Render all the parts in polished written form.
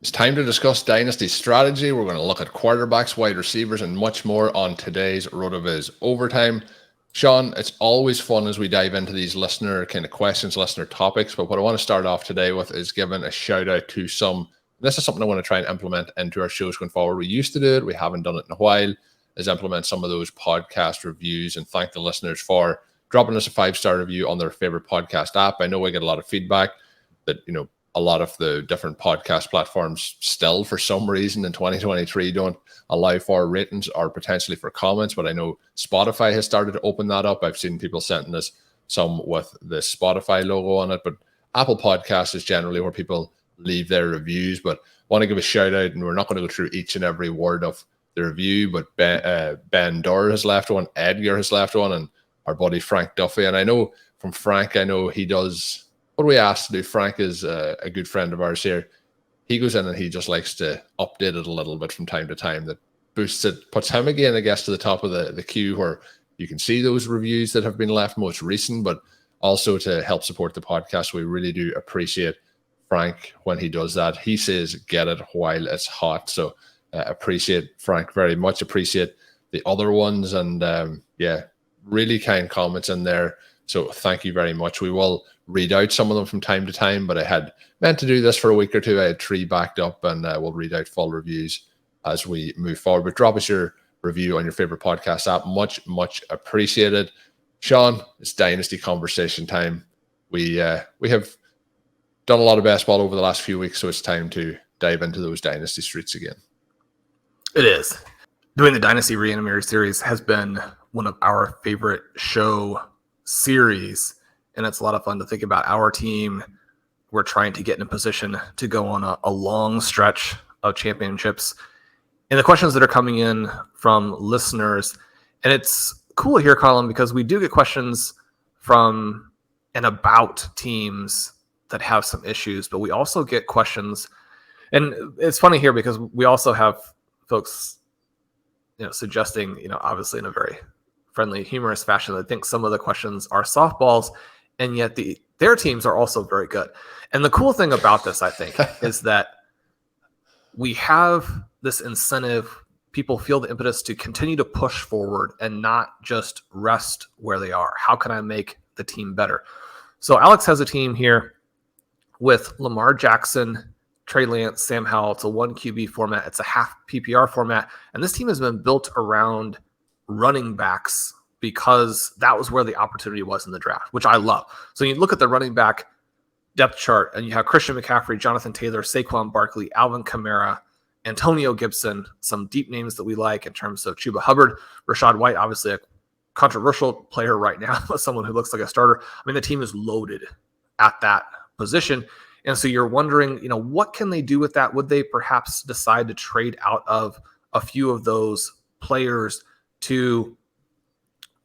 It's time to discuss Dynasty strategy. We're going to look at quarterbacks, wide receivers, and much more on today's RotoViz Overtime. Shawn, it's always fun as we dive into these listener kind of questions, listener topics. But what I want to start off today with is giving a shout out to some. This is something I want to try and implement into our shows going forward. We used to do it, we haven't done it in a while. Is implement some of those podcast reviews and thank the listeners for dropping us a 5-star review on their favorite podcast app. I know we get a lot of feedback that a lot of the different podcast platforms still, for some reason in 2023, don't allow for ratings or potentially for comments. But I know Spotify has started to open that up. I've seen people sending us some with the Spotify logo on it. But Apple Podcasts is generally where people leave their reviews. But I want to give a shout out, and we're not going to go through each and every word of the review, but Ben Durr has left one, Edgar has left one, and our buddy Frank Duffy. And I know from Frank, I know he does... What do we ask to do? Frank is a good friend of ours here. He goes in and he just likes to update it a little bit from time to time. That boosts it, puts him again, I guess, to the top of the queue where you can see those reviews that have been left, most recent, but also to help support the podcast. We really do appreciate Frank when he does that. He says, get it while it's hot. So appreciate Frank very much. Appreciate the other ones. And really kind comments in there. So thank you very much. We will read out some of them from time to time, but I had meant to do this for a week or two. I had 3 backed up, and we'll read out full reviews as we move forward. But drop us your review on your favorite podcast app. Much, much appreciated. Shawn, it's Dynasty conversation time. We have done a lot of best ball over the last few weeks, so it's time to dive into those Dynasty streets again. It is. Doing the Dynasty Reanimator series has been one of our favorite show series, and it's a lot of fun to think about our team. We're trying to get in a position to go on a long stretch of championships, and the questions that are coming in from listeners, and it's cool here, Colm, because we do get questions from and about teams that have some issues, but we also get questions, and it's funny here because we also have folks suggesting, obviously in a very friendly, humorous fashion, I think some of the questions are softballs, and yet their teams are also very good. And the cool thing about this, I think, is that we have this incentive. People feel the impetus to continue to push forward and not just rest where they are. How can I make the team better? So Alex has a team here with Lamar Jackson, Trey Lance, Sam Howell. It's a 1 QB format. It's a half PPR format. And this team has been built around running backs because that was where the opportunity was in the draft, which I love. So you look at the running back depth chart and you have Christian McCaffrey, Jonathan Taylor, Saquon Barkley, Alvin Kamara, Antonio Gibson, some deep names that we like in terms of Chuba Hubbard, Rachaad White, obviously a controversial player right now, someone who looks like a starter. I mean, the team is loaded at that position. And so you're wondering, what can they do with that? Would they perhaps decide to trade out of a few of those players to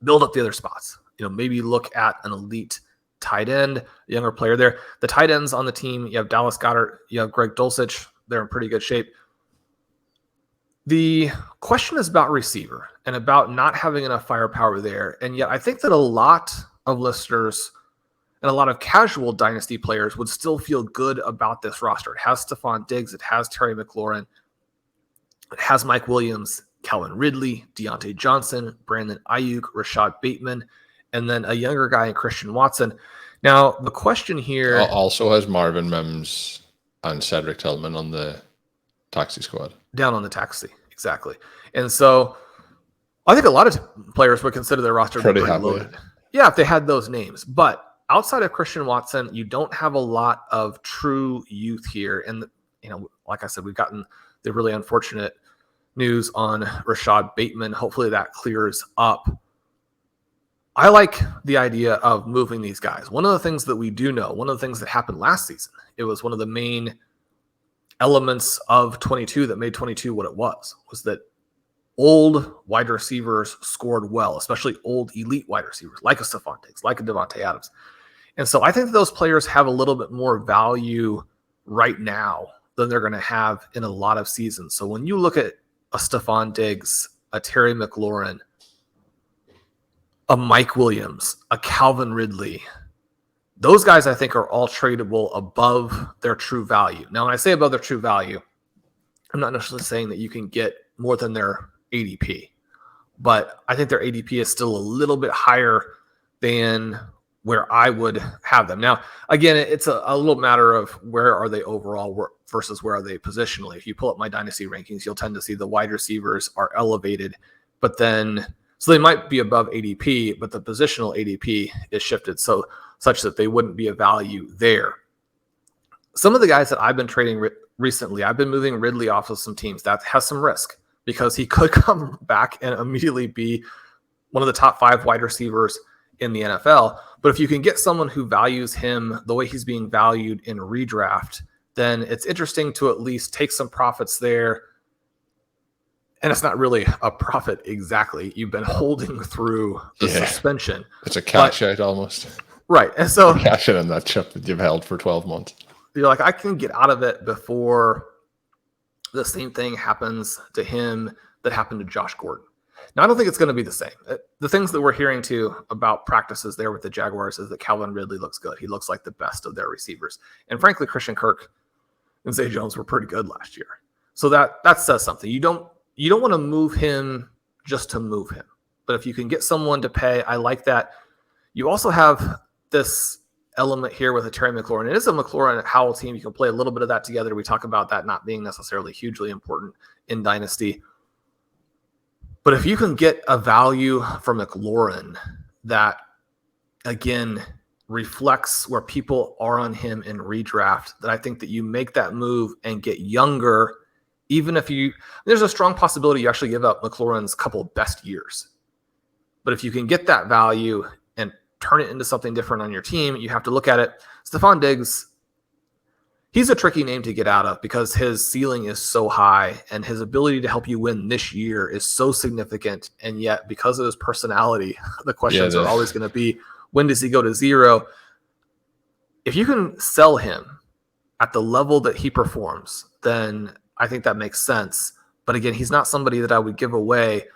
build up the other spots? Maybe look at an elite tight end, a younger player there. The tight ends on the team, you have Dallas Goedert, you have Greg Dulcich. They're in pretty good shape. The question is about receiver and about not having enough firepower there. And yet I think that a lot of listeners and a lot of casual Dynasty players would still feel good about this roster. It has Stefon Diggs. It has Terry McLaurin. It has Mike Williams, Calvin Ridley, Deontay Johnson, Brandon Ayuk, Rashad Bateman, and then a younger guy in Christian Watson. Now, the question here... Also has Marvin Mims and Cedric Tillman on the taxi squad. Down on the taxi, exactly. And so I think a lot of players would consider their roster pretty loaded. Yeah, if they had those names. But outside of Christian Watson, you don't have a lot of true youth here. And, like I said, we've gotten the really unfortunate news on Rashad Bateman. Hopefully that clears up. I like the idea of moving these guys. One of the things that we do know, one of the things that happened last season, it was one of the main elements of 22 that made 22 what it was that old wide receivers scored well, especially old elite wide receivers like a Stefon Diggs, like a Devontae Adams. And so I think those players have a little bit more value right now than they're going to have in a lot of seasons. So when you look at a Stefon Diggs, a Terry McLaurin, a Mike Williams, a Calvin Ridley, Those guys, I think, are all tradable above their true value. Now, when I say above their true value, I'm not necessarily saying that you can get more than their ADP, but I think their ADP is still a little bit higher than where I would have them. Now, again, it's a little matter of where are they overall versus where are they positionally. If you pull up my Dynasty rankings, you'll tend to see the wide receivers are elevated, but then, so they might be above ADP, but the positional ADP is shifted such that they wouldn't be a value there. Some of the guys that I've been trading recently, I've been moving Ridley off of some teams. That has some risk because he could come back and immediately be one of the top 5 wide receivers in the NFL. But if you can get someone who values him the way he's being valued in redraft, then it's interesting to at least take some profits there. And it's not really a profit exactly. You've been holding through the suspension. It's a cash out almost. Right. And so cash in on that chip that you've held for 12 months. You're like, I can get out of it before the same thing happens to him that happened to Josh Gordon. Now, I don't think it's going to be the same. The things that we're hearing too about practices there with the Jaguars is that Calvin Ridley looks good. He looks like the best of their receivers. And frankly, Christian Kirk and Zay Jones were pretty good last year. So that says something. You don't want to move him just to move him. But if you can get someone to pay, I like that. You also have this element here with a Terry McLaurin. It is a McLaurin Howell team. You can play a little bit of that together. We talk about that not being necessarily hugely important in Dynasty. But if you can get a value for McLaurin that, again, reflects where people are on him in redraft, that I think that you make that move and get younger, even if there's a strong possibility you actually give up McLaurin's couple best years. But if you can get that value and turn it into something different on your team, you have to look at it. Stefon Diggs, he's a tricky name to get out of because his ceiling is so high and his ability to help you win this year is so significant. And yet, because of his personality, the questions are always going to be, when does he go to zero? If you can sell him at the level that he performs, then I think that makes sense. But again, he's not somebody that I would give away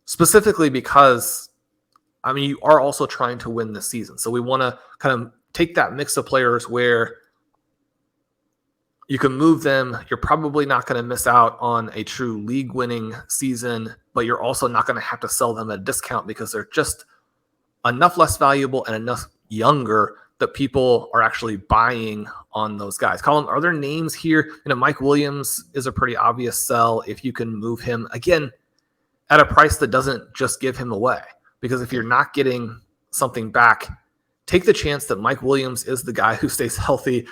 specifically because, I mean, you are also trying to win this season. So we want to kind of take that mix of players where you can move them. You're probably not going to miss out on a true league-winning season, but you're also not going to have to sell them at a discount because they're just enough less valuable and enough younger that people are actually buying on those guys. Colm, are there names here? Mike Williams is a pretty obvious sell if you can move him, again, at a price that doesn't just give him away. Because if you're not getting something back, take the chance that Mike Williams is the guy who stays healthy.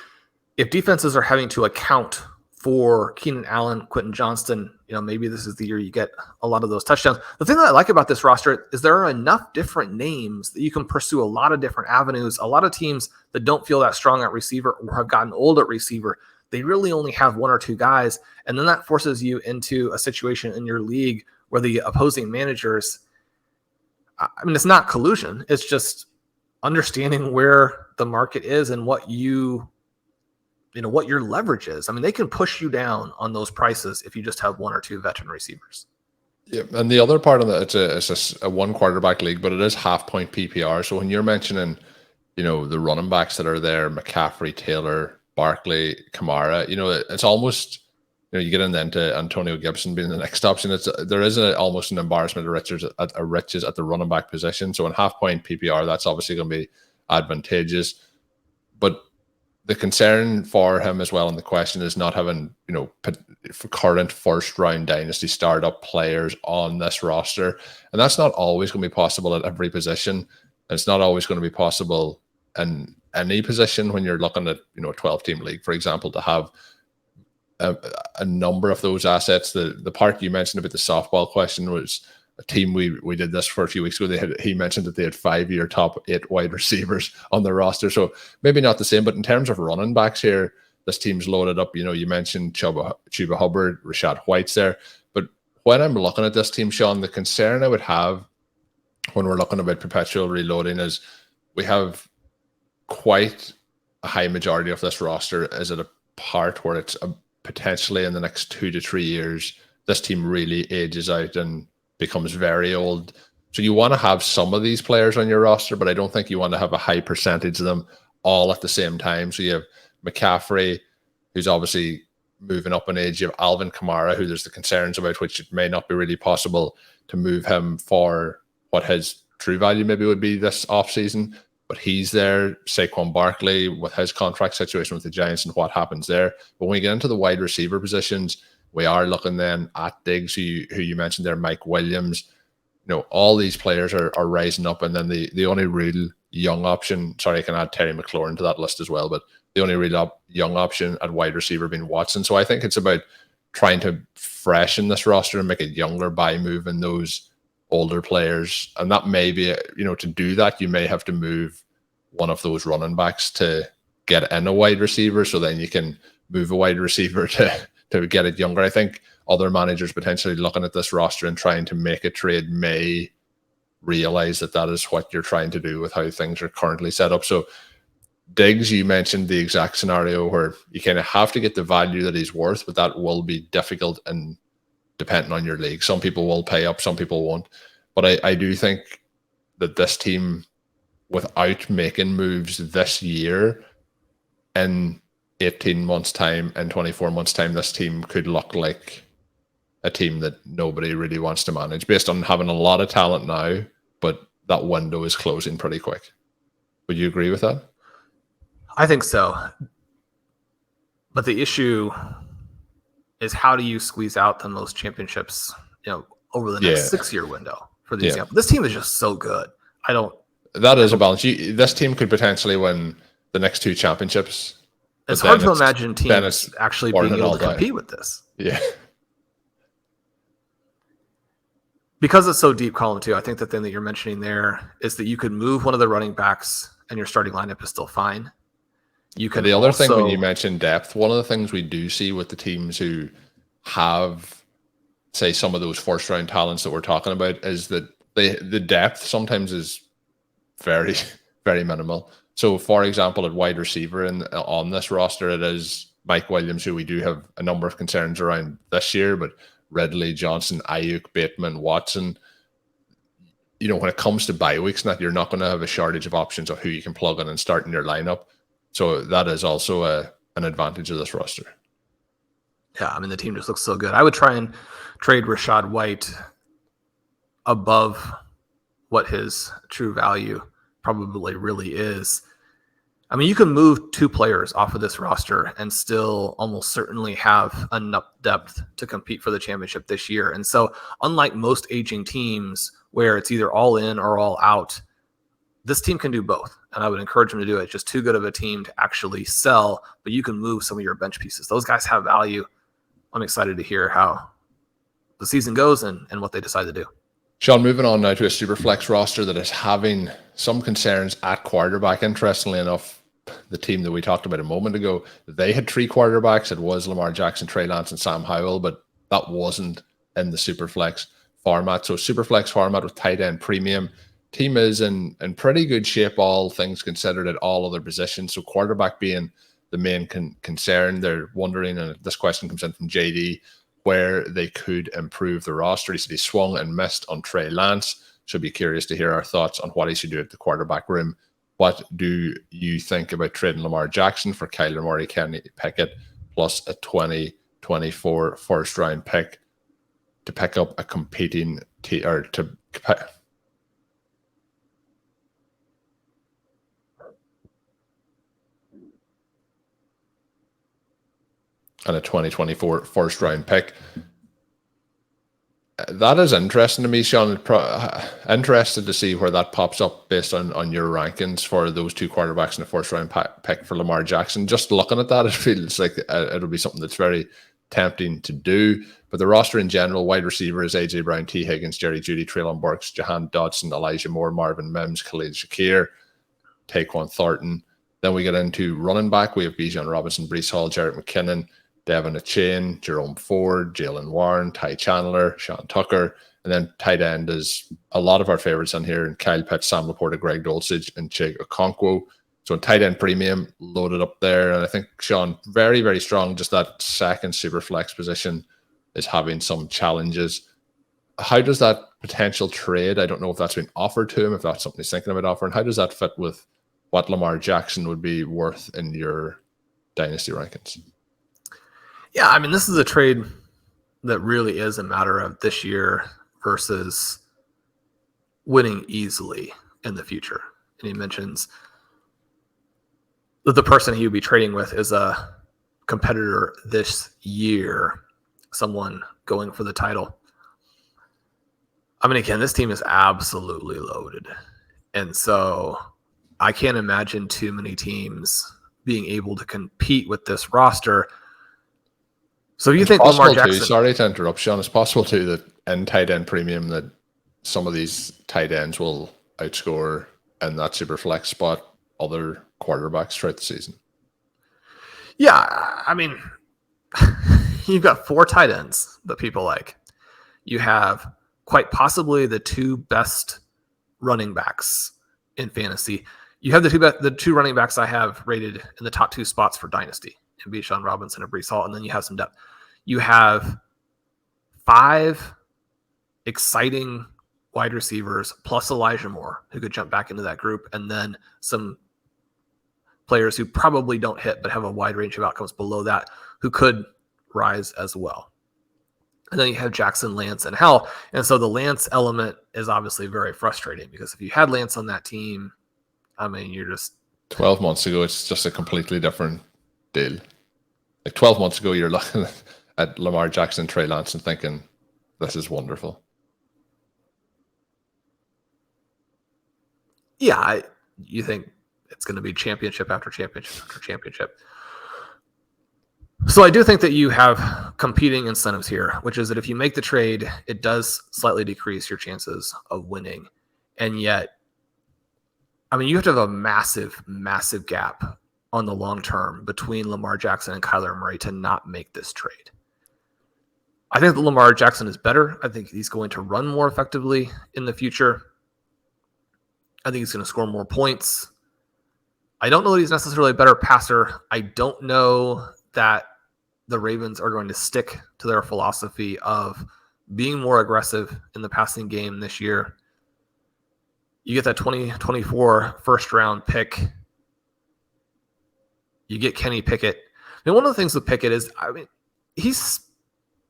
If defenses are having to account for Keenan Allen, Quentin Johnston, maybe this is the year you get a lot of those touchdowns. The thing that I like about this roster is there are enough different names that you can pursue a lot of different avenues. A lot of teams that don't feel that strong at receiver or have gotten old at receiver, they really only have one or two guys. And then that forces you into a situation in your league where the opposing managers, it's not collusion. It's just understanding where the market is and what what your leverage is. They can push you down on those prices if you just have one or two veteran receivers. Yeah, and the other part of that, it's a one quarterback league, but it is half point PPR. So when you're mentioning, the running backs that are there, McCaffrey, Taylor, Barkley, Kamara, it's almost, you get into Antonio Gibson being the next option. There is almost an embarrassment of riches at the running back position. So in half point PPR, that's obviously going to be advantageous. But the concern for him as well, and the question is not having, current first round dynasty startup players on this roster. And that's not always going to be possible at every position. It's not always going to be possible in any position when you're looking at, a 12-team league, for example, to have a number of those assets. The part you mentioned about the softball question was a team we did this for a few weeks ago. He mentioned that they had 5-year top 8 wide receivers on their roster. So maybe not the same, but in terms of running backs here, this team's loaded up. You mentioned Chuba Hubbard, Rashad White's there. But when I'm looking at this team, Shawn, the concern I would have when we're looking about perpetual reloading is we have quite a high majority of this roster is at a part where it's potentially in the next 2 to 3 years, this team really ages out and becomes very old. So you want to have some of these players on your roster, but I don't think you want to have a high percentage of them all at the same time. So you have McCaffrey, who's obviously moving up in age. You have Alvin Kamara, who there's the concerns about, which it may not be really possible to move him for what his true value maybe would be this offseason. But he's there. Saquon Barkley with his contract situation with the Giants and what happens there. But when we get into the wide receiver positions, we are looking then at Diggs, who you mentioned there, Mike Williams. You know, all these players are rising up. And then the only real young option, sorry, I can add Terry McLaurin to that list as well, but the only real young option at wide receiver being Watson. So I think it's about trying to freshen this roster and make it younger by moving those older players. And that may be, you know, to do that, you may have to move one of those running backs to get in a wide receiver. So then you can move a wide receiver to get it younger. I think other managers potentially looking at this roster and trying to make a trade may realize that that is what you're trying to do with how things are currently set up. So Diggs, you mentioned the exact scenario where you kind of have to get the value that he's worth, but that will be difficult and depending on your league. Some people will pay up, some people won't. But I do think that this team, without making moves this year, in 18 months' time and 24 months' time, this team could look like a team that nobody really wants to manage based on having a lot of talent now, but that window is closing pretty quick. Would you agree with that? I think so. But the issue is, how do you squeeze out the most championships, you know, over the next 6-year window, for the example? This team is just so good. That is a balance. This team could potentially win the next 2 championships. It's hard to imagine teams actually being able to compete with this. Yeah. Because it's so deep, Colm, too, I think the thing that you're mentioning there is that you could move one of the running backs and your starting lineup is still fine. You can the other thing when you mentioned depth, one of the things we do see with the teams who have, say, some of those first-round talents that we're talking about is that the depth sometimes is very, very minimal. So, for example, at wide receiver on this roster, it is Mike Williams, who we do have a number of concerns around this year, but Ridley, Johnson, Ayuk, Bateman, Watson. You know, when it comes to bye weeks, you're not going to have a shortage of options of who you can plug in and start in your lineup. So that is also an advantage of this roster. Yeah, I mean, the team just looks so good. I would try and trade Rachaad White above what his true value probably really is. I mean, you can move 2 players off of this roster and still almost certainly have enough depth to compete for the championship this year. And so, unlike most aging teams where it's either all in or all out, this team can do both. And I would encourage them to do it. It's just too good of a team to actually sell, but you can move some of your bench pieces. Those guys have value. I'm excited to hear how the season goes and what they decide to do. Shawn, moving on now to a Superflex roster that is having some concerns at quarterback. Interestingly enough, the team that we talked about a moment ago, they had 3 quarterbacks. It was Lamar Jackson, Trey Lance, and Sam Howell, but that wasn't in the Superflex format. So Superflex format with tight end premium. Team is in pretty good shape, all things considered, at all other positions. So quarterback being the main concern. They're wondering, and this question comes in from JD, where they could improve the roster. He said he swung and missed on Trey Lance. Should be curious to hear our thoughts on what he should do at the quarterback room. What do you think about trading Lamar Jackson for Kyler Murray, Kenny Pickett, plus a 2024 first-round pick to pick up a competing and a 2024 first-round pick? That is interesting to me, Shawn. Interested to see where that pops up based on your rankings for those 2 quarterbacks in the first-round pick for Lamar Jackson. Just looking at that, it feels like it'll be something that's very tempting to do. But the roster in general, wide receiver is A.J. Brown, T. Higgins, Jerry Jeudy, Treylon Burks, Jahan Dotson, Elijah Moore, Marvin Mims, Khalil Shakir, Taquan Thornton. Then we get into running back. We have Bijan Robinson, Breece Hall, Jarrett McKinnon, Devin Achane, Jerome Ford, Jalen Warren, Ty Chandler, Sean Tucker. And then tight end is a lot of our favorites on here, and Kyle Pitts, Sam Laporta, Greg Dulcich, and Chig Okonkwo. So tight end premium loaded up there. And I think, Shawn, very, very strong. Just that second super flex position is having some challenges. How does that potential trade, I don't know if that's been offered to him, if that's something he's thinking about offering, how does that fit with what Lamar Jackson would be worth in your Dynasty rankings. Yeah, I mean, this is a trade that really is a matter of this year versus winning easily in the future. And he mentions that the person he would be trading with is a competitor this year, someone going for the title. I mean, again, this team is absolutely loaded. And so I can't imagine too many teams being able to compete with this roster. So you think Lamar Jackson... Sorry to interrupt, Shawn. It's possible too that in tight end premium that some of these tight ends will outscore in that super flex spot other quarterbacks throughout the season. Yeah, I mean, you've got 4 tight ends that people like. You have quite possibly the 2 best running backs in fantasy. You have the two running backs I have rated in the top 2 spots for Dynasty, and Shawn Robinson and Breece Hall, and then you have some depth. You have 5 exciting wide receivers plus Elijah Moore, who could jump back into that group, and then some players who probably don't hit but have a wide range of outcomes below that who could rise as well. And then you have Jackson, Lance, and Howell. And so the Lance element is obviously very frustrating because if you had Lance on that team, I mean, you're just... 12 months ago, it's just a completely different deal. Like 12 months ago, you're looking at Lamar Jackson, Trey Lance, and thinking, this is wonderful. Yeah, you think it's going to be championship after championship after championship. So I do think that you have competing incentives here, which is that if you make the trade, it does slightly decrease your chances of winning. And yet, I mean, you have to have a massive, massive gap on the long term between Lamar Jackson and Kyler Murray to not make this trade. I think that Lamar Jackson is better. I think he's going to run more effectively in the future. I think he's going to score more points. I don't know that he's necessarily a better passer. I don't know that the Ravens are going to stick to their philosophy of being more aggressive in the passing game this year. You get that 2024 first round pick. You get Kenny Pickett. I mean, one of the things with Pickett is, I mean, he's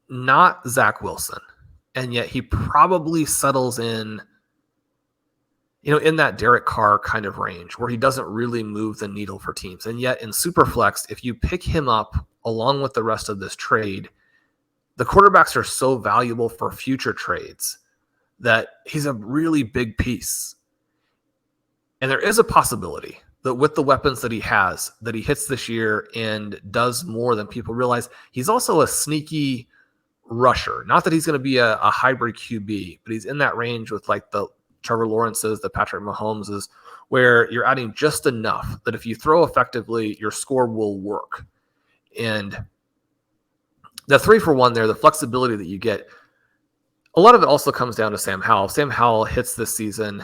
not Zach Wilson, and yet he probably settles in, you know, in that Derek Carr kind of range where he doesn't really move the needle for teams. And yet in Superflex, if you pick him up along with the rest of this trade, the quarterbacks are so valuable for future trades that he's a really big piece. And there is a possibility that with the weapons that he has, that he hits this year and does more than people realize. He's also a sneaky rusher. Not that he's going to be a hybrid QB, but he's in that range with like the Trevor Lawrence's, the Patrick Mahomes's, where you're adding just enough that if you throw effectively, your score will work. And the 3-for-1 there, the flexibility that you get, a lot of it also comes down to Sam Howell. Sam Howell hits this season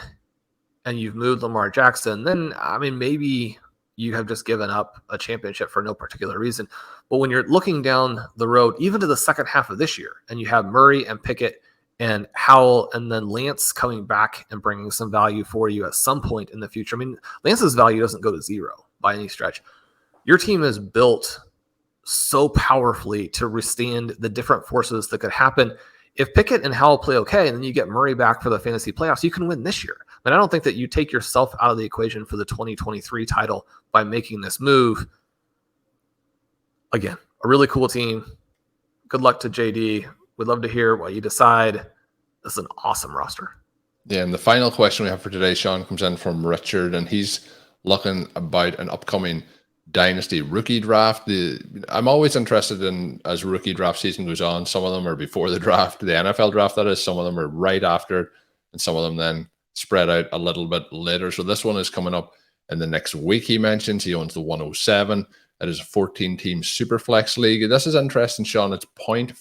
and you've moved Lamar Jackson, then, I mean, maybe you have just given up a championship for no particular reason. But when you're looking down the road, even to the second half of this year, and you have Murray and Pickett and Howell and then Lance coming back and bringing some value for you at some point in the future. I mean, Lance's value doesn't go to zero by any stretch. Your team is built so powerfully to withstand the different forces that could happen. If Pickett and Howell play okay, and then you get Murray back for the fantasy playoffs, you can win this year. But I don't think that you take yourself out of the equation for the 2023 title by making this move. Again, a really cool team. Good luck to JD. We'd love to hear what you decide. This is an awesome roster. Yeah, and the final question we have for today, Shawn, comes in from Richard, and he's looking about an upcoming Dynasty rookie draft. I'm always interested in, as rookie draft season goes on, some of them are before the draft, the NFL draft that is, some of them are right after, and some of them then spread out a little bit later. So this one is coming up in the next week. He mentions he owns the 107. It is a 14-team Superflex league. This is interesting, Shawn. It's 0.5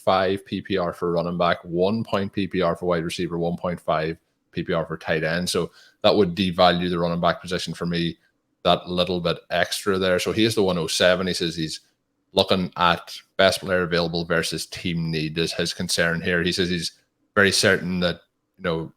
PPR for running back, 1 point PPR for wide receiver, 1.5 PPR for tight end. So that would devalue the running back position for me that little bit extra there. So he is the 107. He says he's looking at best player available versus team need is his concern here. He says he's very certain that, you know,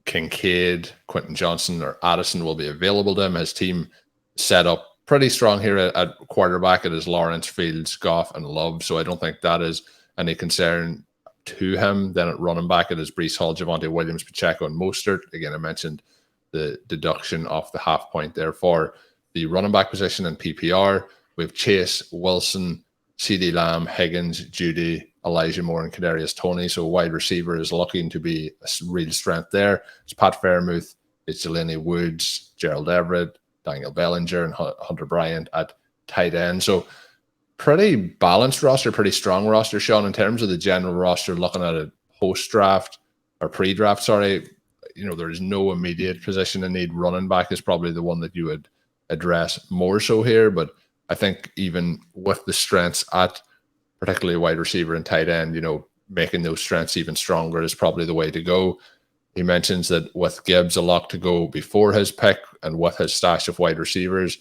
Kincaid, Quentin Johnson, or Addison will be available to him. His team set up pretty strong here at quarterback. It is Lawrence, Fields, Goff, and Love. So I don't think that is any concern to him. Then at running back, it is Breece Hall, Javonte Williams, Pacheco, and Mostert. Again, I mentioned the deduction off the half point there for the running back position in PPR. We have Chase, Wilson, CeeDee Lamb, Higgins, Judy, Elijah Moore, and Kadarius Toney. So wide receiver is looking to be a real strength there. It's Pat Fairmouth, it's Jelani Woods, Gerald Everett, Daniel Bellinger, and Hunter Bryant at tight end. So pretty balanced roster, pretty strong roster, Shawn, in terms of the general roster. Looking at it post-draft or pre-draft, sorry, there's no immediate position in need. Running back is probably the one that you would address more so here, but I think even with the strengths at particularly wide receiver and tight end, making those strengths even stronger is probably the way to go. He mentions that with Gibbs a lock to go before his pick and with his stash of wide receivers,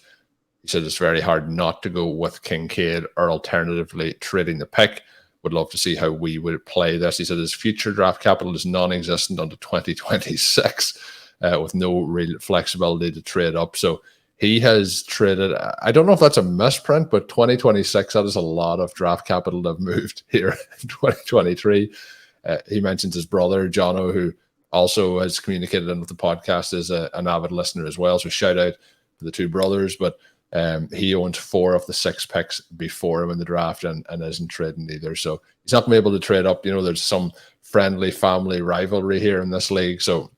he said it's very hard not to go with Kincaid or alternatively trading the pick. Would love to see how we would play this. He said his future draft capital is non-existent until 2026 with no real flexibility to trade up. So he has traded, I don't know if that's a misprint, but 2026, that is a lot of draft capital to have moved here in 2023. He mentions his brother, Jono, who also has communicated in with the podcast, is an avid listener as well. So shout out to the two brothers. But he owns 4 of the 6 picks before him in the draft and isn't trading either. So he's not going to be able to trade up. There's some friendly family rivalry here in this league. So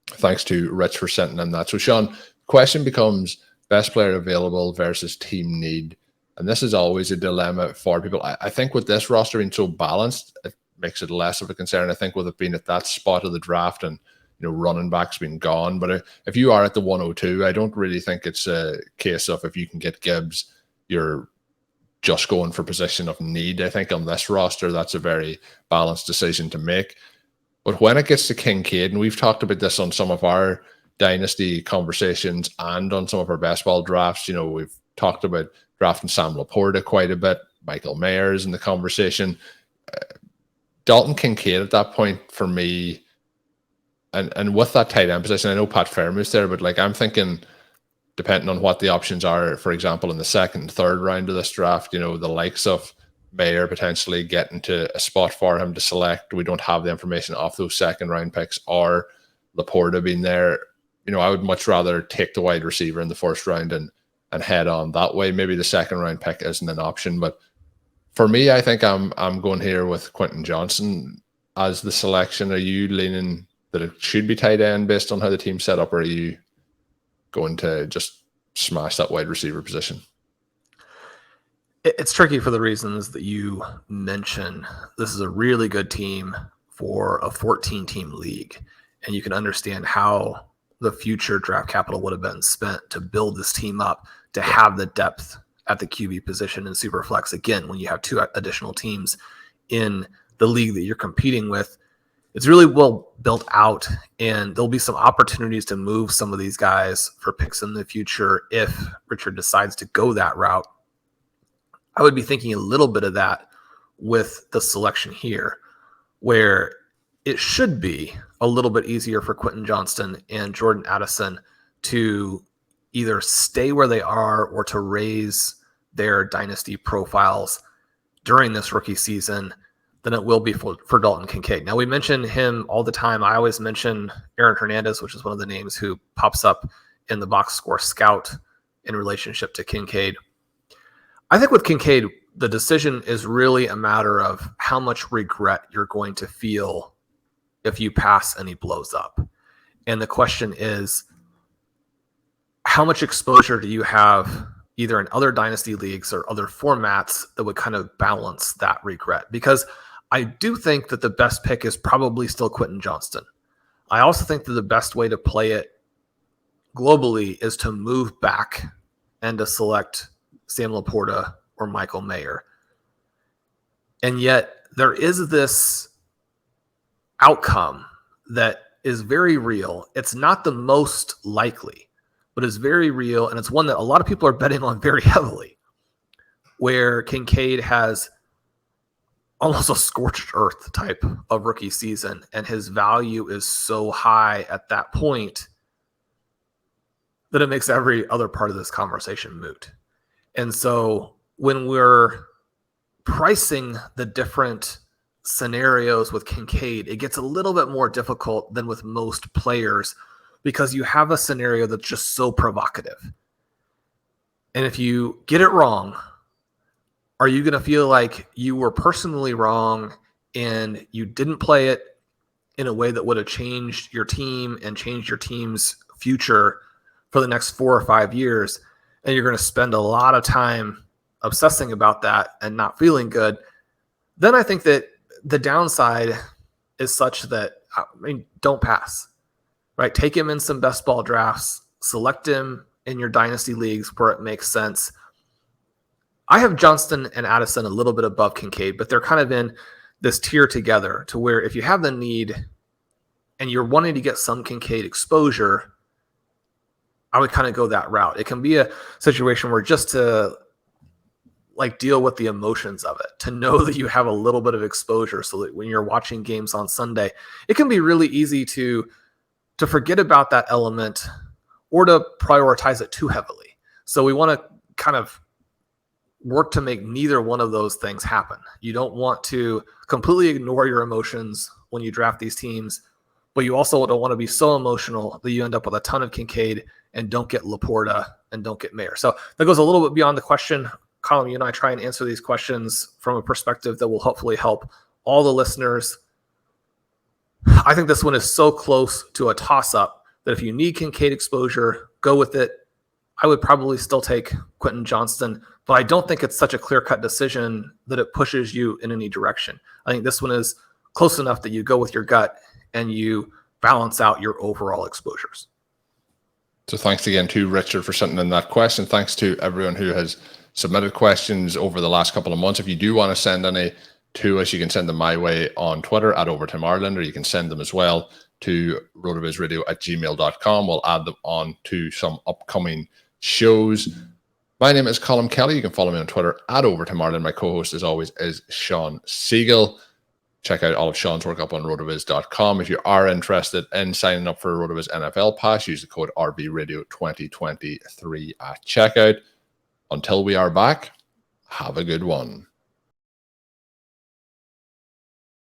thanks to Rich for sending in that. So Shawn, question becomes best player available versus team need. And this is always a dilemma for people. I think with this roster being so balanced, it makes it less of a concern. I think with it being at that spot of the draft and running backs being gone. But if you are at the 102, I don't really think it's a case of if you can get Gibbs, you're just going for position of need. I think on this roster, that's a very balanced decision to make. But when it gets to Kincaid, and we've talked about this on some of our Dynasty conversations and on some of our best ball drafts, we've talked about drafting Sam Laporta quite a bit, Michael Mayers in the conversation. Dalton Kincaid at that point for me, and with that tight end position, I know Pat Fairmouth's there, but I'm thinking, depending on what the options are, for example, in the second and third round of this draft, the likes of Mayer potentially getting to a spot for him to select. We don't have the information off those second round picks, or Laporta being there. I would much rather take the wide receiver in the first round and head on that way. Maybe the second round pick isn't an option, but for me, I think I'm going here with Quentin Johnson as the selection. Are you leaning that it should be tight end based on how the team's set up, or are you going to just smash that wide receiver position? It's tricky for the reasons that you mentioned. This is a really good team for a 14-team league, and you can understand how the future draft capital would have been spent to build this team up, to have the depth at the QB position in Superflex. Again, when you have 2 additional teams in the league that you're competing with, it's really well built out, and there'll be some opportunities to move some of these guys for picks in the future if Richard decides to go that route. I would be thinking a little bit of that with the selection here, where it should be a little bit easier for Quentin Johnston and Jordan Addison to either stay where they are or to raise their dynasty profiles during this rookie season than it will be for Dalton Kincaid. Now, we mention him all the time. I always mention Aaron Hernandez, which is one of the names who pops up in the box score scout in relationship to Kincaid. I think with Kincaid, the decision is really a matter of how much regret you're going to feel if you pass and he blows up. And the question is, how much exposure do you have either in other dynasty leagues or other formats that would kind of balance that regret? Because I do think that the best pick is probably still Quentin Johnston. I also think that the best way to play it globally is to move back and to select Sam Laporta or Michael Mayer. And yet there is this outcome that is very real. It's not the most likely, but it's very real, and it's one that a lot of people are betting on very heavily, where Kincaid has almost a scorched earth type of rookie season, and his value is so high at that point that it makes every other part of this conversation moot. And so when we're pricing the different scenarios with Kincaid, it gets a little bit more difficult than with most players because you have a scenario that's just so provocative. And if you get it wrong, are you going to feel like you were personally wrong and you didn't play it in a way that would have changed your team and changed your team's future for the next 4 or 5 years, and you're going to spend a lot of time obsessing about that and not feeling good? Then I think that the downside is such that, don't pass, right? Take him in some best ball drafts, select him in your dynasty leagues where it makes sense. I have Johnston and Addison a little bit above Kincaid, but they're kind of in this tier together to where if you have the need and you're wanting to get some Kincaid exposure, I would kind of go that route. It can be a situation where just to deal with the emotions of it, to know that you have a little bit of exposure so that when you're watching games on Sunday, it can be really easy to forget about that element or to prioritize it too heavily. So we want to kind of work to make neither one of those things happen. You don't want to completely ignore your emotions when you draft these teams, but you also don't want to be so emotional that you end up with a ton of Kincaid and don't get Laporta and don't get Mayer. So that goes a little bit beyond the question. Colm, you and I try and answer these questions from a perspective that will hopefully help all the listeners. I think this one is so close to a toss-up that if you need Kincaid exposure, go with it. I would probably still take Quentin Johnston, but I don't think it's such a clear-cut decision that it pushes you in any direction. I think this one is close enough that you go with your gut and you balance out your overall exposures. So thanks again to Richard for sending in that question. Thanks to everyone who has submitted questions over the last couple of months. If you do want to send any to us, you can send them my way on Twitter at Overtime Ireland, or you can send them as well to rotovizradio@gmail.com. We'll add them on to some upcoming shows. My name is Colm Kelly. You can follow me on Twitter at Overtime Ireland. My co-host, as always, is Shawn Siegele. Check out all of Shawn's work up on rotoviz.com. If you are interested in signing up for a RotoViz NFL Pass, use the code RVRadio2023 at checkout. Until we are back, have a good one.